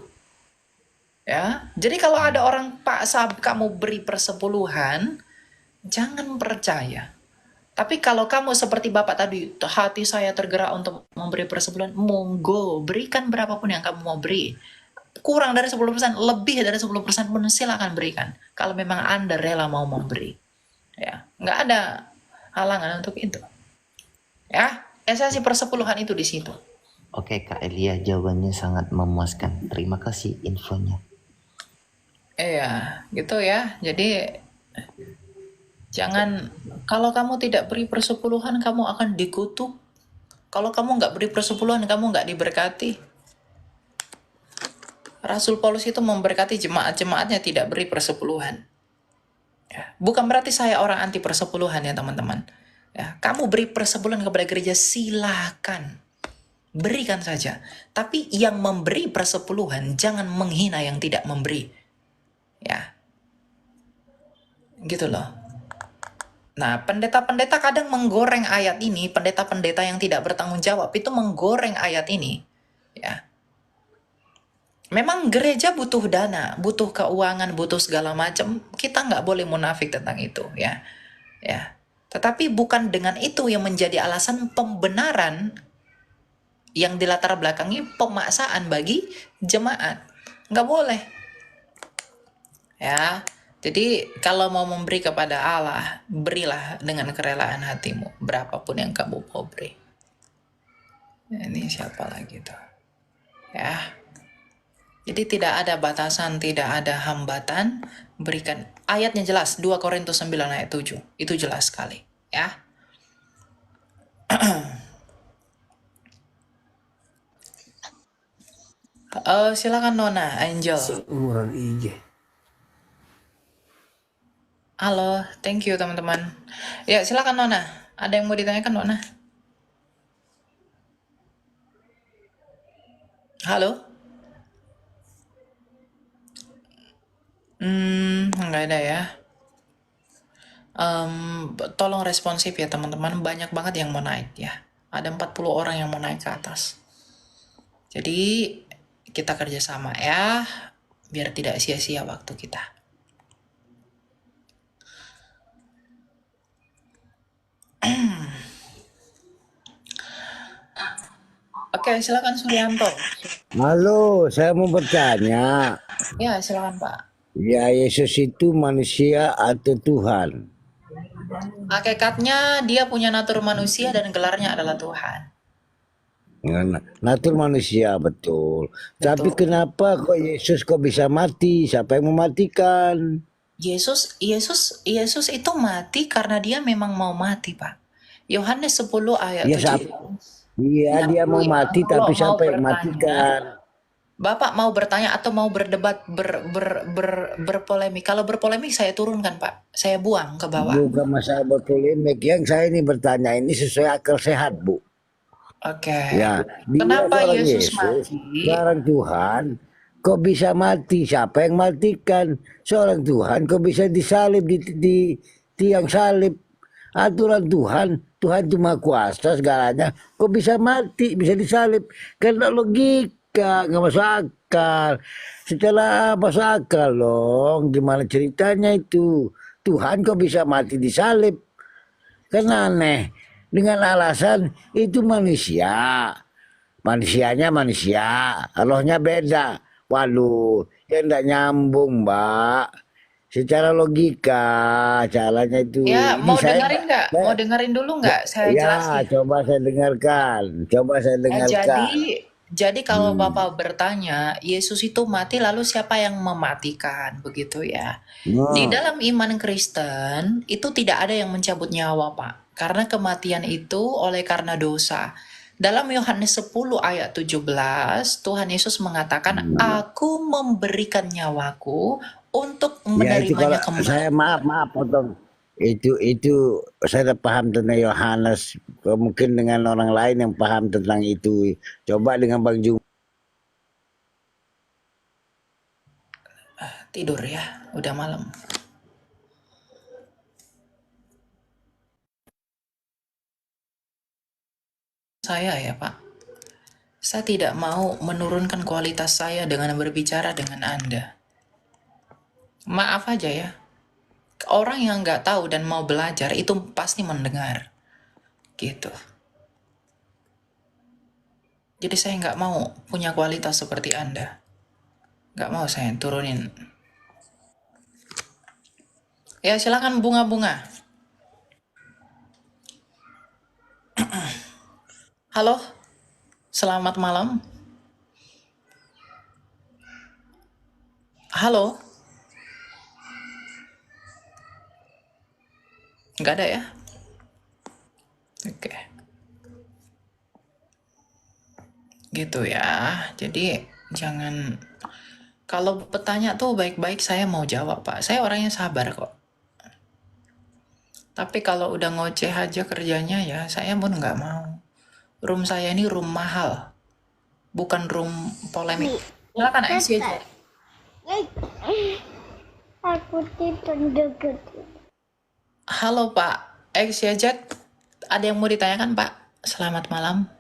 Ya, jadi kalau ada orang, Pak Sab, kamu beri persepuluhan, jangan percaya. Tapi kalau kamu seperti Bapak tadi, hati saya tergerak untuk memberi persepuluhan, monggo, berikan berapapun yang kamu mau beri. Kurang dari 10%, lebih dari 10% pun silakan berikan. Kalau memang Anda rela mau memberi. Ya, nggak ada halangan untuk itu. Ya, esensi persepuluhan itu di situ. Oke Kak Elia, jawabannya sangat memuaskan. Terima kasih infonya. Iya, gitu ya. Jadi jangan, kalau kamu tidak beri persepuluhan, kamu akan dikutuk. Kalau kamu nggak beri persepuluhan, kamu nggak diberkati. Rasul Paulus itu memberkati jemaat-jemaatnya tidak beri persepuluhan. Ya, bukan berarti saya orang anti persepuluhan ya teman-teman. Ya, kamu beri persepuluhan kepada gereja silakan. Berikan saja. Tapi yang memberi persepuluhan jangan menghina yang tidak memberi. Ya, gitu loh. Nah, pendeta-pendeta kadang menggoreng ayat ini, pendeta-pendeta yang tidak bertanggung jawab itu menggoreng ayat ini. Ya. Memang gereja butuh dana, butuh keuangan, butuh segala macam. Kita nggak boleh munafik tentang itu, ya. Ya. Tetapi bukan dengan itu yang menjadi alasan pembenaran yang dilatar belakangi pemaksaan bagi jemaat. Nggak boleh. Ya. Jadi kalau mau memberi kepada Allah, berilah dengan kerelaan hatimu, berapapun yang kamu mau beri. Ini siapa lagi tuh? Ya. Jadi tidak ada batasan, tidak ada hambatan, berikan. Ayatnya jelas, 2 Korintus 9 ayat 7. Itu jelas sekali, ya. Silakan Nona, Angel. Umuran IG. Halo, thank you teman-teman. Ya, silakan Nona. Ada yang mau ditanyakan Nona? Halo? Nggak ada ya. Tolong responsif ya teman-teman. Banyak banget yang mau naik ya. Ada 40 orang yang mau naik ke atas. Jadi kita kerjasama ya, biar tidak sia-sia waktu kita. Oke, silakan Suryanto. Halo, saya mau bertanya. Ya, silakan Pak. Ya, Yesus itu manusia atau Tuhan? Hakikatnya dia punya natur manusia dan gelarnya adalah Tuhan. Natur manusia, betul. Tapi Betul. kenapa kok Yesus kok bisa mati? Siapa yang mematikan? Yesus itu mati karena dia memang mau mati, Pak. Yohanes 10 ayat Ya, 7. Iya, dia mau mati, Kalau tapi mau siapa yang bertanya, matikan? Bapak mau bertanya atau mau berdebat, berpolemik? Kalau berpolemik saya turunkan, Pak. Saya buang ke bawah. Bukan masalah berpolemik. Yang saya ini bertanya ini sesuai akal sehat, Bu. Oke. Ya, dia Kenapa seorang Yesus Yesus, mati? seorang Tuhan, kok bisa mati? Siapa yang matikan? Seorang Tuhan kok bisa disalib di tiang salib? Aturan Tuhan, Tuhan itu maha kuasa segalanya, kok bisa mati, bisa disalib? Karena logika, nggak masuk akal. Setelah masuk akal dong, gimana ceritanya itu? Tuhan kok bisa mati disalib? Kan aneh. Dengan alasan itu manusia. Manusianya manusia, rohnya beda. Waduh, ya enggak nyambung, Mbak. Secara logika, caranya itu. Ya, Ini mau saya, dengerin nggak? Mau dengerin dulu nggak? Saya ya, jelasin. coba saya dengarkan. Coba saya dengarkan. Jadi kalau Bapak bertanya, Yesus itu mati lalu siapa yang mematikan? Begitu ya. Di dalam iman Kristen, itu tidak ada yang mencabut nyawa, Pak. Karena kematian itu oleh karena dosa. Dalam Yohanes 10 ayat 17, Tuhan Yesus mengatakan, Aku memberikan nyawaku untuk Ya itu kalau menerimanya kembali. saya maaf potong. Itu saya paham tentang Yohanes. Mungkin dengan orang lain yang paham tentang itu. Coba dengan Bang Jum. Tidur ya, udah malam. Saya ya Pak, saya tidak mau menurunkan kualitas saya dengan berbicara dengan Anda. Maaf aja ya, orang yang nggak tahu dan mau belajar itu pasti mendengar. Gitu. Jadi saya nggak mau punya kualitas seperti Anda. Nggak mau saya turunin. Ya silakan bunga-bunga. Halo, selamat malam. Halo. Nggak ada ya? Oke. Gitu ya. Jadi jangan Kalau bertanya tuh baik-baik saya mau jawab, Pak. Saya orangnya sabar kok. Tapi kalau udah ngoceh aja kerjanya ya saya pun nggak mau. Room saya ini room mahal, bukan room polemik. Silakan isi aja. Aku tidur deket. Halo Pak, aja. Ada yang mau ditanyakan Pak? Selamat malam.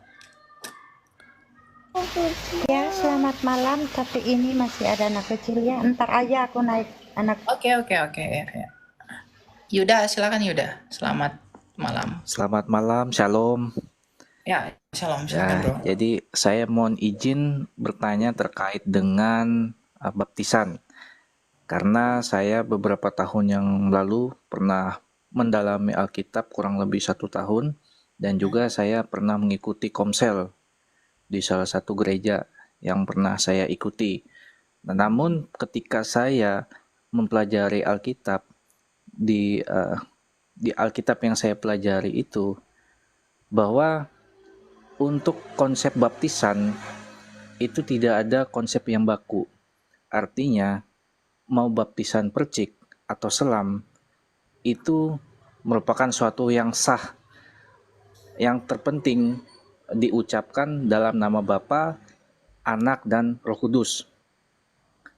Ya, selamat malam. Tapi ini masih ada anak kecil ya. Ntar aja aku naik anak. Oke. Ya. Yuda, silakan Yuda. Selamat malam. Selamat malam, shalom. Ya, shalom, silakan bro. Jadi saya mohon izin bertanya terkait dengan baptisan. Karena saya beberapa tahun yang lalu pernah mendalami Alkitab kurang lebih 1 tahun. Dan juga saya pernah mengikuti komsel di salah satu gereja yang pernah saya ikuti. Namun ketika saya mempelajari Alkitab, di Alkitab yang saya pelajari itu, bahwa untuk konsep baptisan itu tidak ada konsep yang baku. Artinya, mau baptisan percik atau selam, itu merupakan suatu yang sah. Yang terpenting diucapkan dalam nama Bapa, Anak, dan Roh Kudus.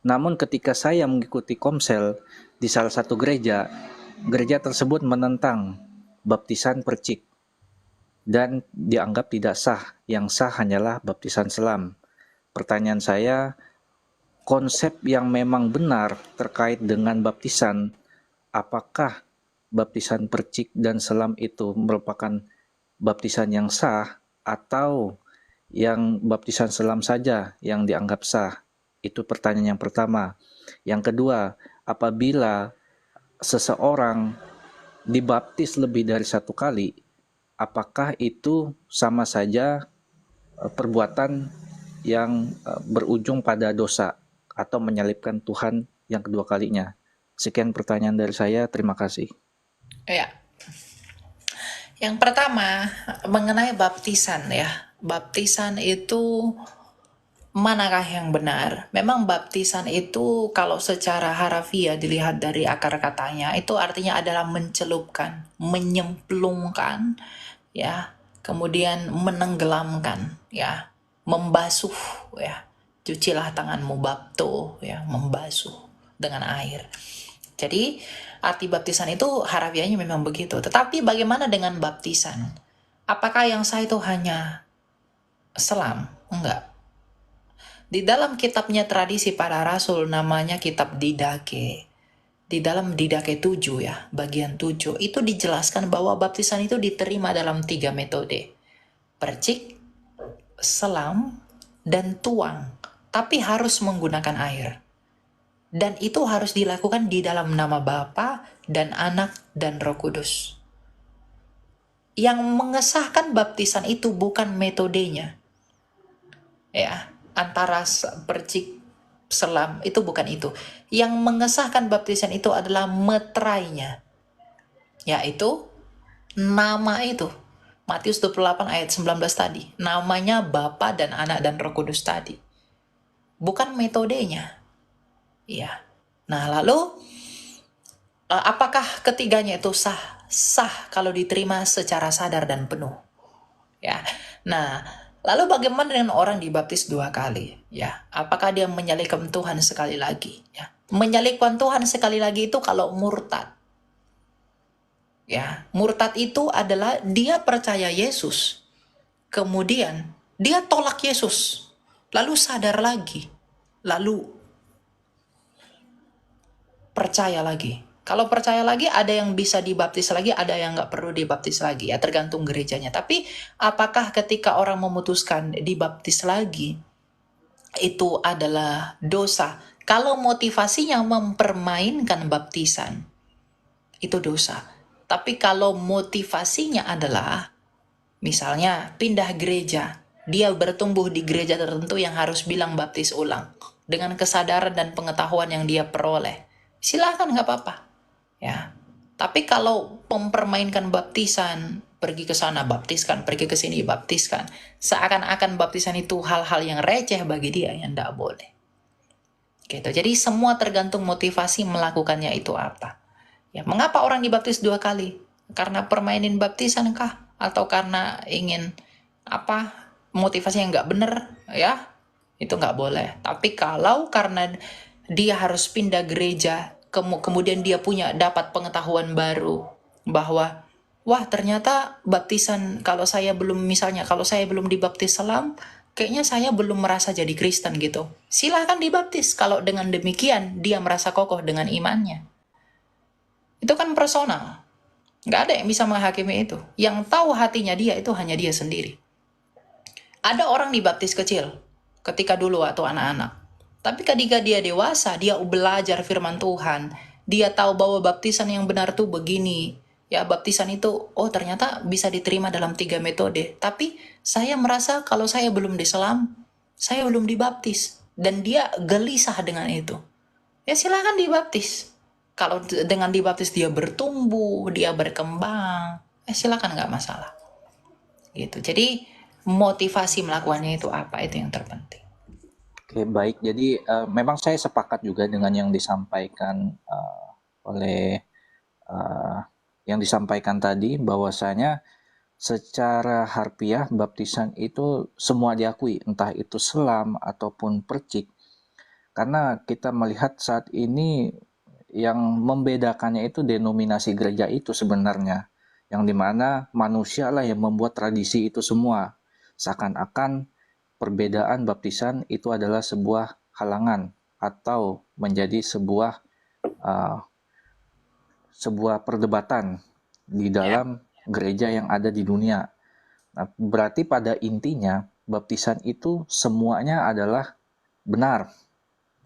Namun ketika saya mengikuti komsel di salah satu gereja tersebut menentang baptisan percik dan dianggap tidak sah. Yang sah hanyalah baptisan selam. Pertanyaan saya, konsep yang memang benar terkait dengan baptisan, apakah baptisan percik dan selam itu merupakan baptisan yang sah atau yang baptisan selam saja yang dianggap sah? Itu pertanyaan yang pertama. Yang kedua, apabila seseorang dibaptis lebih dari 1 kali, apakah itu sama saja perbuatan yang berujung pada dosa atau menyalibkan Tuhan yang kedua kalinya? Sekian pertanyaan dari saya, terima kasih. Ya. Yang pertama, mengenai baptisan ya. Baptisan itu manakah yang benar? Memang baptisan itu kalau secara harafiah dilihat dari akar katanya, itu artinya adalah mencelupkan, menyemplungkan, ya, kemudian menenggelamkan, ya, membasuh, ya. Cucilah tanganmu, bapto, ya, membasuh dengan air. Jadi arti baptisan itu harafiahnya memang begitu. Tetapi bagaimana dengan baptisan? Apakah yang sah itu hanya selam? Enggak. Di dalam kitabnya tradisi para rasul namanya kitab Didake. Di dalam Didake 7 ya, bagian 7 itu dijelaskan bahwa baptisan itu diterima dalam 3 metode. Percik, selam, dan tuang. Tapi harus menggunakan air. Dan itu harus dilakukan di dalam nama Bapa dan Anak dan Roh Kudus. Yang mengesahkan baptisan itu bukan metodenya. Ya, antara percik, selam, itu bukan itu. Yang mengesahkan baptisan itu adalah meterainya. Yaitu nama itu. Matius 28 ayat 19 tadi. Namanya Bapa dan Anak dan Roh Kudus tadi. Bukan metodenya. Ya. Nah, lalu apakah ketiganya itu sah? Sah kalau diterima secara sadar dan penuh. Ya. Nah, lalu bagaimana dengan orang dibaptis 2 kali? Ya, apakah dia menyalibkan Tuhan sekali lagi? Ya. Menyalibkan Tuhan sekali lagi itu kalau murtad. Ya, murtad itu adalah dia percaya Yesus. Kemudian dia tolak Yesus. Lalu sadar lagi. Lalu percaya lagi. Kalau percaya lagi ada yang bisa dibaptis lagi, ada yang nggak perlu dibaptis lagi ya, tergantung gerejanya. Tapi apakah ketika orang memutuskan dibaptis lagi itu adalah dosa? Kalau motivasinya mempermainkan baptisan, itu dosa. Tapi kalau motivasinya adalah misalnya pindah gereja, dia bertumbuh di gereja tertentu yang harus bilang baptis ulang dengan kesadaran dan pengetahuan yang dia peroleh, silakan, nggak apa-apa. Ya. Tapi kalau mempermainkan baptisan, pergi ke sana baptiskan, pergi ke sini baptiskan, seakan-akan baptisan itu hal-hal yang receh bagi dia, yang tidak boleh. Gitu. Jadi semua tergantung motivasi melakukannya itu apa. Ya, mengapa orang dibaptis 2 kali? Karena permainin baptisan kah? Atau karena ingin apa? Motivasi yang nggak bener, ya? Itu nggak boleh. Tapi kalau karena dia harus pindah gereja, kemudian dia dapat pengetahuan baru bahwa wah ternyata baptisan kalau saya belum dibaptis selam, kayaknya saya belum merasa jadi Kristen gitu. Silahkan dibaptis kalau dengan demikian dia merasa kokoh dengan imannya. Itu kan personal. Nggak ada yang bisa menghakimi itu. Yang tahu hatinya dia itu hanya dia sendiri. Ada orang dibaptis kecil ketika dulu waktu anak-anak. Tapi ketika dia dewasa, dia belajar firman Tuhan. Dia tahu bahwa baptisan yang benar tuh begini. Ya, baptisan itu, oh ternyata bisa diterima dalam 3 metode. Tapi saya merasa kalau saya belum diselam, saya belum dibaptis. Dan dia gelisah dengan itu. Ya silakan dibaptis. Kalau dengan dibaptis dia bertumbuh, dia berkembang, silakan, nggak masalah. Gitu. Jadi motivasi melakukannya itu apa, itu yang terpenting. Oke, baik. Jadi memang saya sepakat juga dengan yang disampaikan oleh yang disampaikan tadi, bahwasanya secara harfiah baptisan itu semua diakui, entah itu selam ataupun percik. Karena kita melihat saat ini yang membedakannya itu denominasi gereja itu sebenarnya, yang dimana manusia lah yang membuat tradisi itu semua. Seakan-akan perbedaan baptisan itu adalah sebuah halangan atau menjadi sebuah perdebatan di dalam gereja yang ada di dunia. Nah, berarti pada intinya baptisan itu semuanya adalah benar.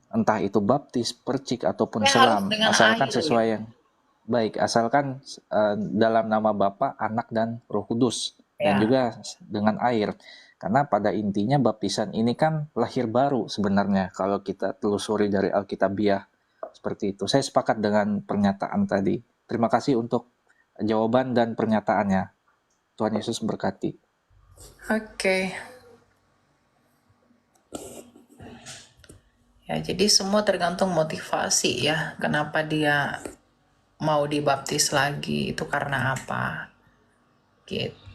Entah itu baptis, percik ataupun selam, asalkan sesuai yang baik, asalkan dalam nama Bapa, Anak dan Roh Kudus, dan juga dengan air. Karena pada intinya baptisan ini kan lahir baru sebenarnya kalau kita telusuri dari Alkitabiah seperti itu. Saya sepakat dengan pernyataan tadi. Terima kasih untuk jawaban dan pernyataannya. Tuhan Yesus berkati. Oke. Ya, jadi semua tergantung motivasi ya. Kenapa dia mau dibaptis lagi, itu karena apa? Gitu.